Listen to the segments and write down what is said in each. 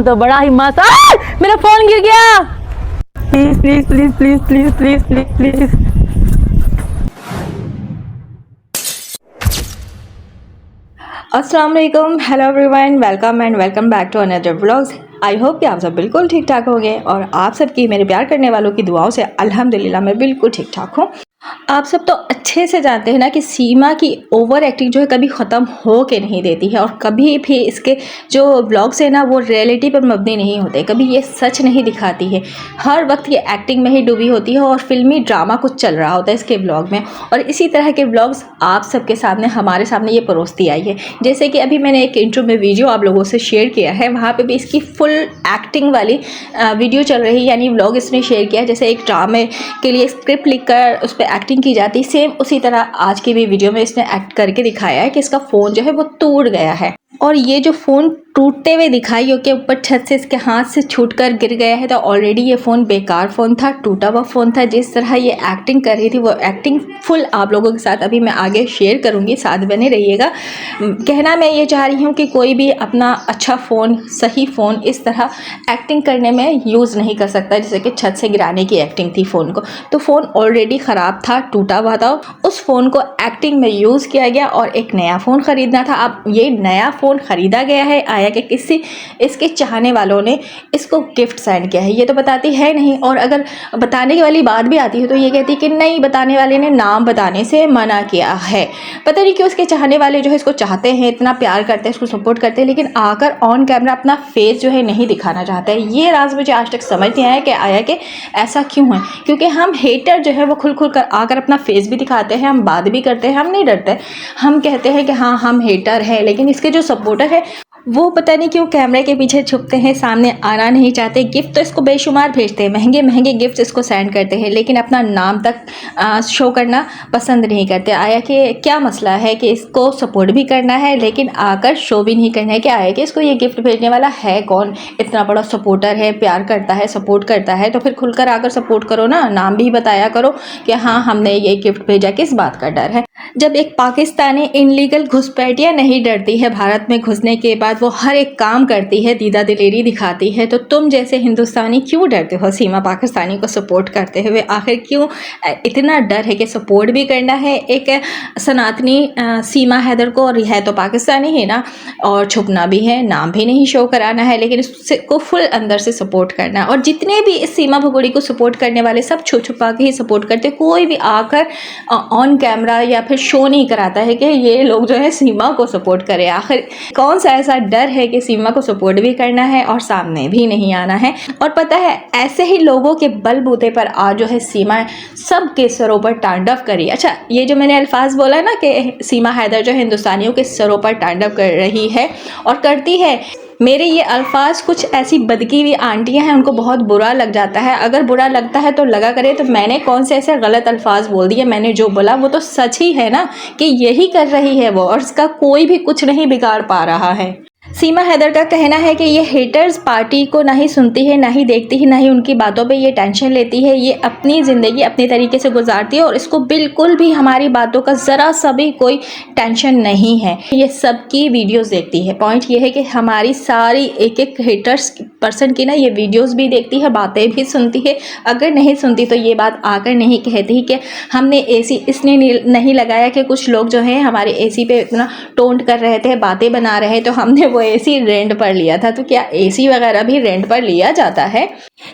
तो बड़ा ही मस्त। मेरा फोन गिर गया। Please please please please please please please please. अस्सलाम वालेकुम, hello everyone, welcome and welcome back to another vlogs. I hope कि आप सब बिल्कुल ठीक ठाक होंगे और आप सबकी, मेरे प्यार करने वालों की दुआओं से अल्हम्दुलिल्लाह मैं बिल्कुल ठीक ठाक हूँ। आप सब तो अच्छे से जानते हैं ना कि सीमा की ओवर एक्टिंग जो है कभी ख़त्म हो के नहीं देती है और कभी भी इसके जो व्लॉग्स है ना वो रियलिटी पर मबनी नहीं होते, कभी ये सच नहीं दिखाती है। हर वक्त ये एक्टिंग में ही डूबी होती है और फिल्मी ड्रामा कुछ चल रहा होता है इसके व्लॉग में। और इसी तरह के व्लॉग्स आप सबके सामने, हमारे सामने ये परोसती आई है। जैसे कि अभी मैंने एक इंट्रो में वीडियो आप लोगों से शेयर किया है, वहाँ पे भी इसकी फुल एक्टिंग वाली वीडियो चल रही है, यानी व्लॉग इसने शेयर किया है। जैसे एक ड्रामे के लिए स्क्रिप्ट लिखकर उस पर एक्टिंग की जाती, सेम उसी तरह आज की भी वीडियो में इसने एक्ट करके दिखाया है कि इसका फ़ोन जो है वो टूट गया है। और ये जो फ़ोन टूटते हुए दिखाई हो कि ऊपर छत से इसके हाथ से छूटकर गिर गया है, तो ऑलरेडी ये फ़ोन बेकार फ़ोन था, टूटा हुआ फ़ोन था। जिस तरह ये एक्टिंग कर रही थी वो एक्टिंग फुल आप लोगों के साथ अभी मैं आगे शेयर करूँगी, साथ बने रहिएगा। कहना मैं ये चाह रही हूँ कि कोई भी अपना अच्छा फ़ोन, सही फ़ोन इस तरह एक्टिंग करने में यूज़ नहीं कर सकता, जैसे कि छत से गिराने की एक्टिंग थी फ़ोन को। तो फ़ोन ऑलरेडी ख़राब था, टूटा हुआ था, उस फ़ोन को एक्टिंग में यूज़ किया गया और एक नया फ़ोन ख़रीदना था। अब ये नया फ़ोन ख़रीदा गया है, आया कि किसी इसके चाहने वालों ने इसको गिफ्ट सेंड किया है, ये तो बताती है नहीं। और अगर बताने की वाली बात भी आती है तो ये कहती है कि नहीं, बताने वाले ने नाम बताने से मना किया है। पता नहीं क्यों उसके चाहने वाले जो है इसको चाहते हैं, इतना प्यार करते हैं, इसको सपोर्ट करते हैं, लेकिन आकर ऑन कैमरा अपना फेस जो है नहीं दिखाना चाहते हैं। ये राज मुझे आज तक समझ नहीं आया कि ऐसा क्यों है। क्योंकि हम हेटर जो है वो खुल खुल कर आकर अपना फेस भी दिखाते हैं, हम बात भी करते हैं, हम नहीं डरते। हम कहते हैं कि हाँ हम हेटर हैं, लेकिन इसके जो सपोर्टर है वो पता नहीं क्यों कैमरे के पीछे छुपते हैं, सामने आना नहीं चाहते। गिफ्ट तो इसको बेशुमार भेजते हैं, महंगे महंगे गिफ्ट इसको सेंड करते हैं, लेकिन अपना नाम तक शो करना पसंद नहीं करते। आया कि क्या मसला है कि इसको सपोर्ट भी करना है लेकिन आकर शो भी नहीं करना है। कि आया कि इसको ये गिफ्ट भेजने वाला है कौन, इतना बड़ा सपोर्टर है, प्यार करता है, सपोर्ट करता है, तो फिर खुलकर आकर सपोर्ट करो ना, नाम भी बताया करो कि हाँ हमने ये गिफ्ट भेजा। किस बात का डर है? जब एक पाकिस्तानी इनलीगल घुसपैठिया नहीं डरती है भारत में घुसने के बाद, वो हर एक काम करती है, दीदा दिलेरी दिखाती है, तो तुम जैसे हिंदुस्तानी क्यों डरते हो सीमा पाकिस्तानी को सपोर्ट करते हुए? आखिर क्यों इतना डर है कि सपोर्ट भी करना है एक सनातनी सीमा हैदर को, और है तो पाकिस्तानी ही ना, और छुपना भी है, नाम भी नहीं शो कराना है, लेकिन उसको फुल अंदर से सपोर्ट करना है। और जितने भी इस सीमा भगोड़ी को सपोर्ट करने वाले सब छुप छुपा के ही सपोर्ट करते, कोई भी आकर ऑन कैमरा या फिर शो नहीं कराता है कि ये लोग जो है सीमा को सपोर्ट करें। आखिर कौन सा ऐसा डर है कि सीमा को सपोर्ट भी करना है और सामने भी नहीं आना है? और पता है ऐसे ही लोगों के बलबूते पर आज जो है सीमा सबके सरों पर तांडव करी। अच्छा, ये जो मैंने अल्फाज बोला ना कि सीमा हैदर जो हिंदुस्तानियों के सरों पर तांडव कर रही है और करती है, मेरे ये अल्फाज कुछ ऐसी बदकी हुई आंटियां हैं उनको बहुत बुरा लग जाता है। अगर बुरा लगता है तो लगा करे, तो मैंने कौन से ऐसे गलत अल्फाज बोल दिए? मैंने जो बोला वो तो सच ही है ना, कि यही कर रही है वो, और इसका कोई भी कुछ नहीं बिगाड़ पा रहा है। सीमा हैदर का कहना है कि ये हेटर्स पार्टी को ना ही सुनती है, ना ही देखती है, ना ही उनकी बातों पे ये टेंशन लेती है। ये अपनी ज़िंदगी अपनी तरीके से गुजारती है और इसको बिल्कुल भी हमारी बातों का ज़रा सा भी कोई टेंशन नहीं है। ये सबकी वीडियोस देखती है। पॉइंट ये है कि हमारी सारी एक एक हेटर्स पर्सन की ना ये वीडियोस भी देखती है, बातें भी सुनती है। अगर नहीं सुनती तो ये बात आकर नहीं कहती कि हमने एसी इसने नहीं लगाया, कि कुछ लोग जो हैं हमारे एसी पे इतना टोंट कर रहे थे, बातें बना रहे, तो हमने वो एसी रेंट पर लिया था। तो क्या एसी वगैरह भी रेंट पर लिया जाता है?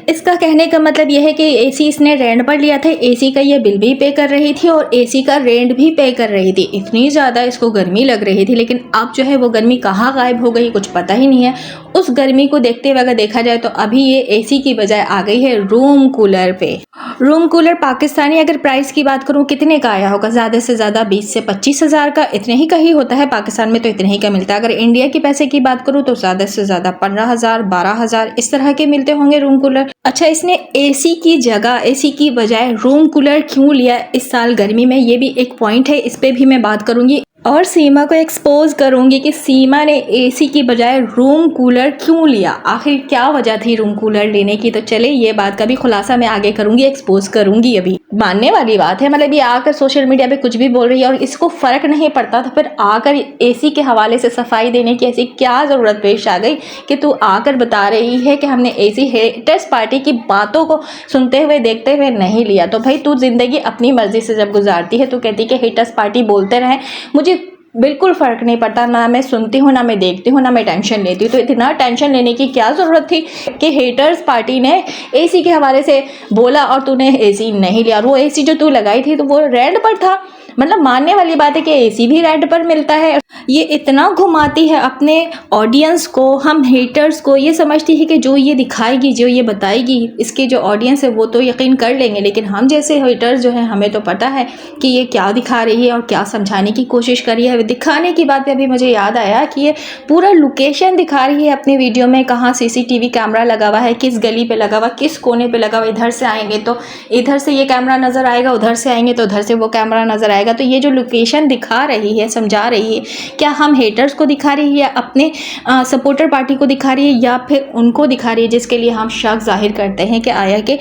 इसका कहने का मतलब यह है कि एसी इसने रेंट पर लिया था, एसी का ये बिल भी पे कर रही थी और एसी का रेंट भी पे कर रही थी। इतनी ज़्यादा इसको गर्मी लग रही थी, लेकिन अब जो है वो गर्मी कहाँ गायब हो गई कुछ पता ही नहीं है। उस गर्मी को देखते हुए अगर देखा जाए तो अभी ये एसी की बजाय आ गई है रूम कूलर पे। रूम कूलर पाकिस्तानी अगर प्राइस की बात करूँ कितने का आया होगा? ज़्यादा से ज़्यादा 20 से 25 हज़ार का, इतने ही का ही होता है पाकिस्तान में, तो इतने ही का मिलता है। अगर इंडिया के पैसे की बात करूँ तो ज़्यादा से ज़्यादा 15,000 12,000 इस तरह के मिलते होंगे रूम कूलर। अच्छा, इसने एसी की जगह, एसी की बजाय रूम कूलर क्यों लिया इस साल गर्मी में? ये भी एक पॉइंट है, इस पर भी मैं बात करूंगी। और सीमा को एक्सपोज करूंगी कि सीमा ने एसी की बजाय रूम कूलर क्यों लिया, आखिर क्या वजह थी रूम कूलर लेने की। तो चले ये बात का भी खुलासा मैं आगे करूंगी, एक्सपोज करूंगी। अभी मानने वाली बात है, मतलब ये आकर सोशल मीडिया पे कुछ भी बोल रही है और इसको फ़र्क नहीं पड़ता, तो फिर आकर एसी के हवाले से सफाई देने की ऐसी क्या ज़रूरत पेश आ गई कि तू आकर बता रही है कि हमने एसी हेटर्स पार्टी की बातों को सुनते हुए देखते हुए नहीं लिया। तो भाई तू ज़िंदगी अपनी मर्ज़ी से जब गुजारती है, तू कहती कि हेटर्स पार्टी बोलते रहें, मुझे बिल्कुल फ़र्क नहीं पड़ता, ना मैं सुनती हूँ, ना मैं देखती हूँ, ना मैं टेंशन लेती हूँ। तो इतना टेंशन लेने की क्या ज़रूरत थी कि हेटर्स पार्टी ने एसी के हवाले से बोला और तूने एसी नहीं लिया। और वो एसी जो तू लगाई थी तो वो रेंट पर था, मतलब मानने वाली बात है कि एसी भी रेंट पर मिलता है। ये इतना घुमाती है अपने ऑडियंस को, हम हेटर्स को, ये समझती है कि जो ये दिखाएगी, जो ये बताएगी, इसके जो ऑडियंस है वो तो यकीन कर लेंगे, लेकिन हम जैसे हेटर्स जो है हमें तो पता है कि ये क्या दिखा रही है और क्या समझाने की कोशिश कर रही है। दिखाने की बात पे अभी मुझे याद आया कि ये पूरा लोकेशन दिखा रही है अपनी वीडियो में, कहाँ सीसीटीवी कैमरा लगा हुआ है, किस गली पे लगा हुआ, किस कोने पे लगा हुआ, इधर से आएंगे तो इधर से ये कैमरा नज़र आएगा, उधर से आएंगे तो उधर से वो कैमरा नज़र आएगा। तो ये जो लोकेशन दिखा रही है, समझा रही है, क्या हम हेटर्स को दिखा रही है या अपने सपोर्टर पार्टी को दिखा रही है, या फिर उनको दिखा रही है जिसके लिए हम शक जाहिर करते हैं कि आया कि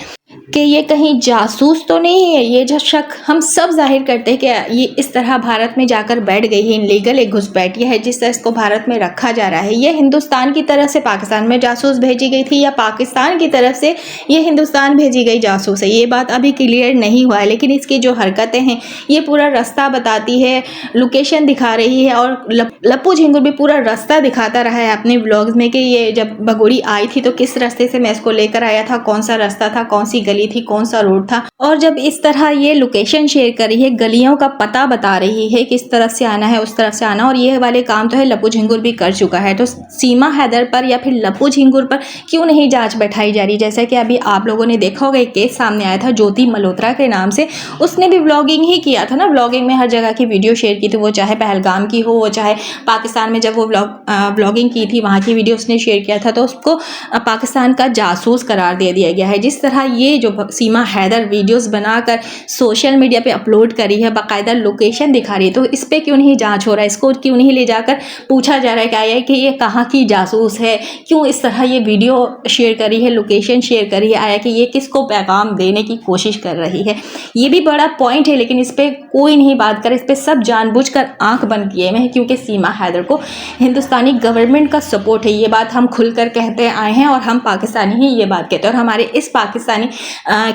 ये कहीं जासूस तो नहीं है। ये जो शक हम सब जाहिर करते हैं कि ये इस तरह भारत में जाकर बैठ गई है, इनलीगल एक घुसपैठिया है, जिस तरह इसको भारत में रखा जा रहा है। ये हिंदुस्तान की तरफ से पाकिस्तान में जासूस भेजी गई थी या पाकिस्तान की तरफ से ये हिंदुस्तान भेजी गई जासूस है, ये बात अभी क्लियर नहीं हुआ है। लेकिन इसकी जो हरकतें हैं ये पूरा रास्ता बताती है, लोकेशन दिखा रही है। और लप्पू झिंगुर भी पूरा रास्ता दिखाता रहा है अपने व्लॉग्स में कि ये जब भगोड़ी आई थी तो किस रास्ते से मैं इसको लेकर आया था, कौन सा रास्ता था, कौन सी गली थी, कौन सा रोड था। और जब इस तरह ये लोकेशन शेयर कर रही है, गलियों का पता बता रही है, किस तरफ से आना है, उस तरफ से आना, और ये वाले काम तो है लप्पू झिंगुर भी कर चुका है। तो सीमा हैदर पर या फिर लप्पू झिंगुर पर क्यों नहीं जांच बैठाई जा रही। जैसा कि अभी आप लोगों ने देखा होगा, एक केस सामने आया था ज्योति मल्होत्रा के नाम से, उसने भी व्लॉगिंग ही किया था ना, व्लॉगिंग में हर जगह की वीडियो शेयर की थी, वो चाहे पहलगाम की हो, वो चाहे पाकिस्तान में जब वो व्लॉगिंग की थी वहाँ की वीडियो उसने शेयर किया था, तो उसको पाकिस्तान का जासूस करार दे दिया गया है। जिस तरह ये जो सीमा हैदर वीडियोस बनाकर सोशल मीडिया पे अपलोड करी है, बाकायदा लोकेशन दिखा रही है, तो इस पे क्यों नहीं जांच हो रहा है, इसको क्यों नहीं ले जाकर पूछा जा रहा है क्या है कि ये कहाँ की जासूस है, क्यों इस तरह ये वीडियो शेयर करी है, लोकेशन शेयर करी है, आया कि ये किसको पैगाम देने की कोशिश कर रही है। ये भी बड़ा पॉइंट है, लेकिन इस पर कोई नहीं बात करे, इस पर सब जानबूझकर आंख बंद किए हुए हैं, क्योंकि सीमा हैदर को हिंदुस्तानी गवर्नमेंट का सपोर्ट है। ये बात हम खुलकर कहते आए हैं और हम पाकिस्तानी ही ये बात कहते हैं। और हमारे इस पाकिस्तानी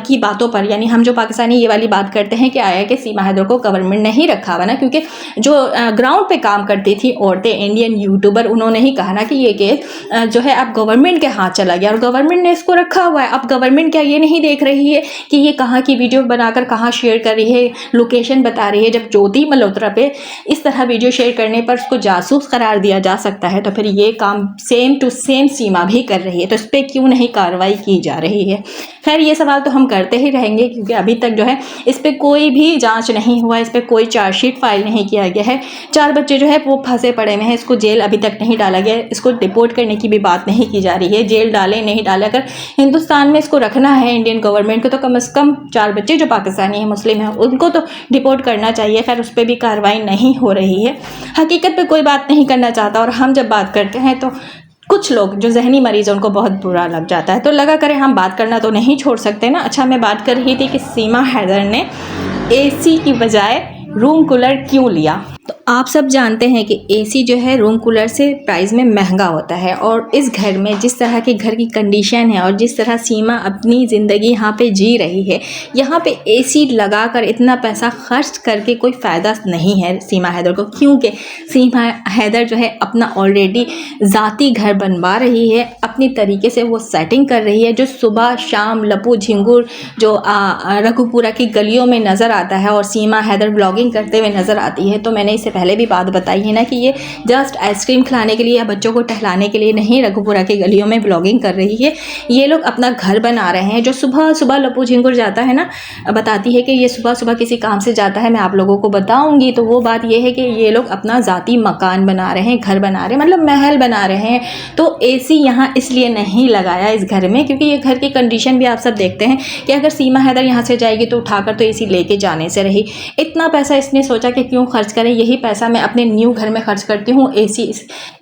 की बातों पर, यानी हम जो पाकिस्तानी ये वाली बात करते हैं कि आया कि सीमा हैदर को गवर्नमेंट ने ही रखा हुआ ना, क्योंकि जो ग्राउंड पे काम करती थी औरतें, इंडियन यूट्यूबर, उन्होंने ही कहा ना कि ये केस जो है अब गवर्नमेंट के हाथ चला गया और गवर्नमेंट ने इसको रखा हुआ है। अब गवर्नमेंट क्या ये नहीं देख रही है कि ये कहाँ की वीडियो बनाकर कहाँ शेयर कर रही है, लोकेशन बता रही है। जब ज्योति मल्होत्रा पे इस तरह वीडियो शेयर करने पर उसको जासूस करार दिया जा सकता है, तो फिर ये काम सेम टू सेम सीमा भी कर रही है, तो इस पर क्यों नहीं कार्रवाई की जा रही है। खैर ये सवाल तो हम करते ही रहेंगे, क्योंकि अभी तक जो है इस पर कोई भी जांच नहीं हुआ, इस पर कोई चार्जशीट फाइल नहीं किया गया है। 4 बच्चे जो है वो फंसे पड़े हुए हैं, इसको जेल अभी तक नहीं डाला गया, इसको डिपोर्ट करने की भी बात नहीं की जा रही है, जेल डाले नहीं डाले। अगर हिंदुस्तान में इसको रखना है इंडियन गवर्नमेंट को, तो कम से कम 4 बच्चे जो पाकिस्तानी हैं, मुस्लिम हैं, उनको तो डिपोर्ट करना चाहिए। खैर उस पर भी कार्रवाई नहीं हो रही है। हकीकत पे कोई बात नहीं करना चाहता, और हम जब बात करते हैं तो कुछ लोग जो जहनी मरीज हैं उनको बहुत बुरा लग जाता है। तो लगा करें हम बात करना तो नहीं छोड़ सकते ना। अच्छा, मैं बात कर रही थी कि सीमा हैदर ने एसी की बजाय रूम कूलर क्यों लिया। तो आप सब जानते हैं कि एसी जो है रूम कूलर से प्राइस में महंगा होता है, और इस घर में जिस तरह के घर की कंडीशन है और जिस तरह सीमा अपनी ज़िंदगी यहाँ पे जी रही है, यहाँ पे एसी लगाकर इतना पैसा खर्च करके कोई फ़ायदा नहीं है सीमा हैदर को, क्योंकि सीमा हैदर जो है अपना ऑलरेडी ज़ाती घर बनवा रही है, अपनी तरीके से वो सेटिंग कर रही है, जो सुबह शाम लप्पू झिंगुर जो रघुपुरा की गलियों में नज़र आता है और सीमा हैदर ब्लॉगिंग करते हुए नज़र आती है। तो मैंने इससे पहले भी बात बताई है ना कि ये जस्ट आइसक्रीम खिलाने के लिए या बच्चों को टहलाने के लिए नहीं रघुपुरा की गलियों में ब्लॉगिंग कर रही है। ये लोग अपना घर बना रहे हैं। जो सुबह सुबह लप्पू झिंगुर जाता है ना, बताती है कि ये सुबह सुबह किसी काम से जाता है, मैं आप लोगों को बताऊंगी। तो वो बात ये है कि ये लोग अपना ज़ाती मकान बना रहे हैं, घर बना रहे हैं, मतलब महल बना रहे हैं। तो एसी यहाँ इसलिए नहीं लगाया इस घर में, क्योंकि ये घर की कंडीशन भी आप सब देखते हैं कि अगर सीमा हैदर यहाँ से जाएगी तो उठाकर तो एसी लेके जाने से रही। इतना पैसा इसने सोचा कि क्यों खर्च करें, यही पैसा मैं अपने न्यू घर में खर्च करती हूँ। एसी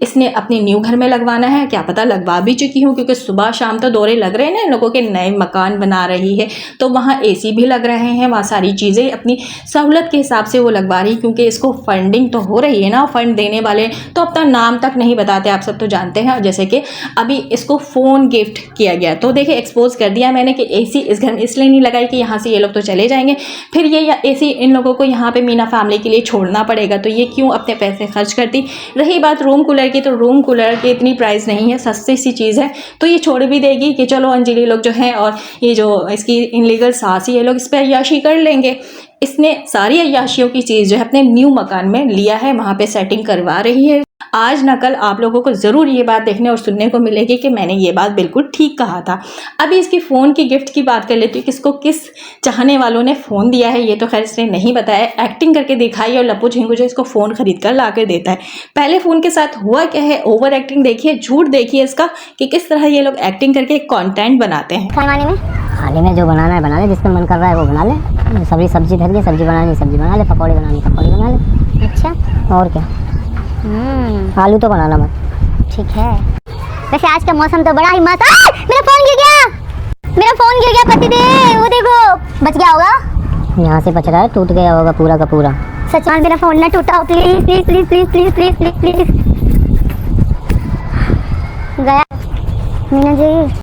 इसने अपने न्यू घर में लगवाना है, क्या पता लगवा भी चुकी हूँ, क्योंकि सुबह शाम तो दौरे लग रहे हैं ना इन लोगों के, नए मकान बना रही है तो वहाँ एसी भी लग रहे हैं, वहाँ सारी चीज़ें अपनी सहूलत के हिसाब से वो लगवा रही, क्योंकि इसको फंडिंग तो हो रही है ना। फंड देने वाले तो अपना नाम तक नहीं बताते, आप सब तो जानते हैं। जैसे कि अभी इसको फ़ोन गिफ्ट किया गया तो देखिए एक्सपोज कर दिया मैंने कि एसी इस घर में इसलिए नहीं लगाई कि यहाँ से ये लोग तो चले जाएंगे, फिर ये एसी इन लोगों को यहाँ पे मीना फैमिली के लिए छोड़ना पड़ेगा, तो ये क्यों अपने पैसे खर्च करती। रही बात रूम कूलर की, तो रूम कूलर की इतनी प्राइस नहीं है, सस्ती सी चीज़ है, तो ये छोड़ भी देगी कि चलो अंजलि लोग जो हैं और ये जो इसकी इनलीगल सास ये लोग इस पर अय्याशी कर लेंगे। इसने सारी अय्याशियों की चीज़ जो है अपने न्यू मकान में लिया है, वहाँ पे सेटिंग करवा रही है। आज न कल आप लोगों को ज़रूर ये बात देखने और सुनने को मिलेगी कि मैंने ये बात बिल्कुल ठीक कहा था। अभी इसकी फ़ोन की गिफ्ट की बात कर लेती हूँ, किसको किस चाहने वालों ने फ़ोन दिया है ये तो खैर इसने नहीं बताया, एक्टिंग करके दिखाई और लप्पू झिंगू जो इसको फ़ोन खरीद कर ला कर देता है। पहले फ़ोन के साथ हुआ क्या है, ओवर एक्टिंग देखिए, झूठ देखिए इसका कि किस तरह ये लोग एक्टिंग करके एक कॉन्टेंट बनाते हैं। खाने में जो बनाना है बना ले, जिसमें मन कर रहा है वो बना ले, सब्जी धर ले, सब्जी बनानी सब्जी बना ले, पकौड़े बनानी पकौड़े बना ले। अच्छा और क्या, आलू तो बनाना मत। ठीक है। वैसे आज का मौसम तो बड़ा ही मस्त। मेरा फोन गिर गया पति दे, वो देखो बच गया होगा। यहाँ से बच रहा है, टूट गया होगा पूरा का पूरा। सच में मेरा फोन ना टूटा हो, please please please please please please please please. गया मीना जी।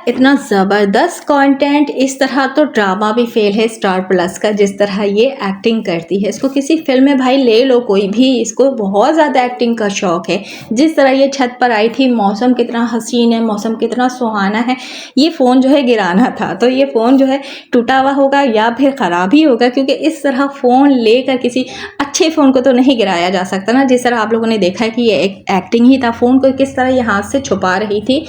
इतना ज़बरदस्त कंटेंट, इस तरह तो ड्रामा भी फेल है स्टार प्लस का, जिस तरह ये एक्टिंग करती है। इसको किसी फिल्म में भाई ले लो कोई भी, इसको बहुत ज़्यादा एक्टिंग का शौक़ है। जिस तरह ये छत पर आई थी, मौसम कितना हसीन है, मौसम कितना सुहाना है, ये फ़ोन जो है गिराना था तो ये फ़ोन जो है टूटा हुआ होगा या फिर ख़राब ही होगा, क्योंकि इस तरह फ़ोन लेकर किसी अच्छे फ़ोन को तो नहीं गिराया जा सकता ना। जिस तरह आप लोगों ने देखा है कि ये एक एक्टिंग ही था, फ़ोन को किस तरह ये हाथ से छुपा रही थी।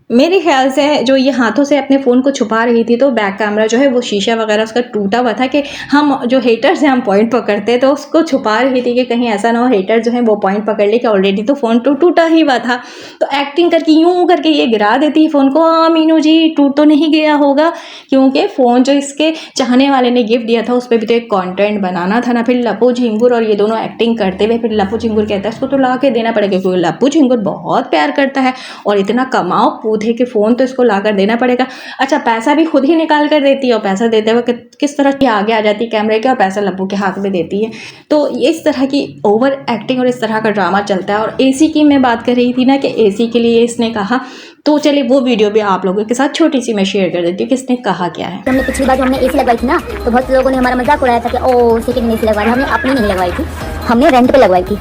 मेरे ख्याल से जो ये हाथों से अपने फ़ोन को छुपा रही थी, तो बैक कैमरा जो है वो शीशा वगैरह उसका टूटा हुआ था कि हम जो हेटर्स हैं हम पॉइंट पकड़ते, तो उसको छुपा रही थी कि कहीं ऐसा ना हो हेटर जो है वो पॉइंट पकड़ ले कि ऑलरेडी तो फ़ोन टूटा ही हुआ था। तो एक्टिंग करके यूँ करके ये गिरा देती है फ़ोन को। हाँ मीनू जी, टूट तो नहीं गया होगा, क्योंकि फ़ोन जो इसके चाहने वाले ने गिफ्ट दिया था उस पर भी तो एक कॉन्टेंट बनाना था ना। फिर लप्पू झिंगुर और ये दोनों एक्टिंग करते हुए, फिर लप्पू झिंगुर कहता है इसको तो ला के देना पड़ेगा, क्योंकि लप्पू झिंगुर बहुत प्यार करता है और इतना कमाओ पूधे के फ़ोन तो इसको लाकर देना पड़ेगा। अच्छा, पैसा भी खुद ही निकाल कर देती है और पैसा देते हुए किस तरह की आगे आ जाती है कैमरे के और पैसा लप्पू के हाथ में देती है। तो इस तरह की ओवर एक्टिंग और इस तरह का ड्रामा चलता है। और एसी की मैं बात कर रही थी ना कि एसी के लिए इसने कहा, तो चलिए वो वीडियो भी आप लोगों के साथ छोटी सी मैं शेयर कर देती हूँ कि इसने कहा क्या है। हमने पिछली बार जो हमने एसी लगवाई थी ना, तो बहुत लोगों ने हमारा मजाक उड़ाया था कि ओ सेकंड में एसी लगवाई, हमने अपनी नहीं लगवाई थी, हमने रेंट पे लगवाई थी।